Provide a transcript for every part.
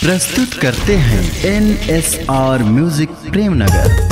प्रस्तुत करते हैं NSR म्यूजिक प्रेमनगर।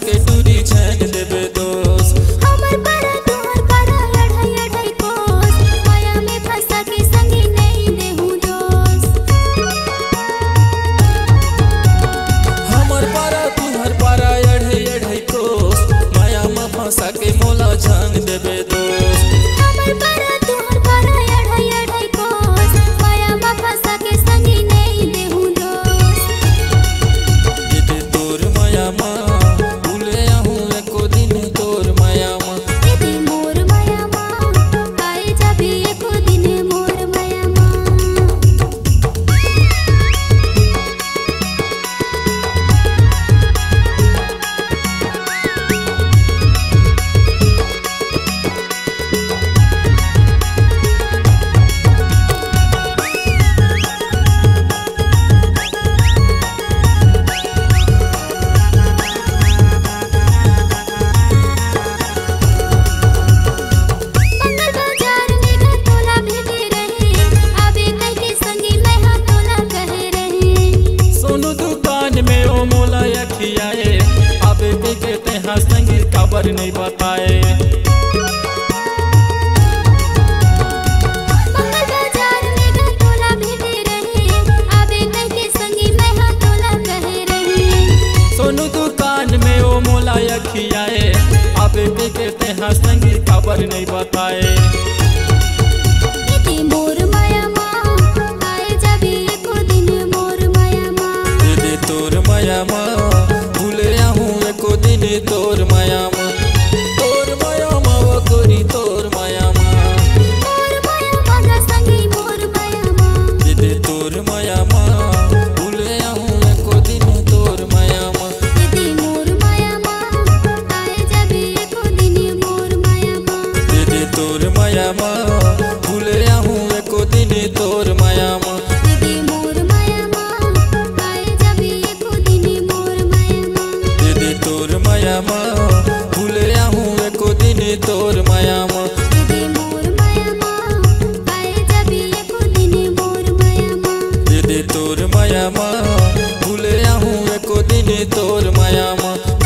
के दूरी छन देबे दोस्त हमर पारा तोहर पारा लड़ाई लड़ाई कोस माया में फंसा के संगी नहीं देहु दोस्त हमर पारा तोहर पारा लड़ाई लड़ाई कोस माया में फंसा के मोला छन देबे दोस्त हमर पारा तोहर पारा लड़ाई लड़ाई कोस माया में फंसा के संगी नहीं देहु दोस्त दीदी तोर माया मा संगी खबर नहीं बताए बाजार में गतोला भेटे रहे आबे कह के संगी मैं हां तोला कहे रहे सोनू दुकान में ओ मोला अखियाए आबे कहते हैं संगी खबर नहीं बताए दीदी मोर माया मां आए जाबे एको दिन मोर माया मां दीदी तोर माया मां भूले आहूं एको दिन तोर माया मां गोरी तोर माया मां मोर माया मां संगी मोर माया मां दीदी तोर माया मां भूले आहूं एको दिन तोर माया मां दीदी मोर माया मां आए जाबे एको दिन मोर माया मां दीदी तोर माया मां भूले आहूं एको दिन तोर माया मां दीदी मोर माया मां आए जाबे एको दिन मोर माया मां दीदी तोर माया मां भूले आहूं एको दिन तोर माया मां दीदी मोर माया मां आए जाबे एको दिन मोर माया मां दीदी तोर माया मां भूले आहूं एको दिन तोर माया मां।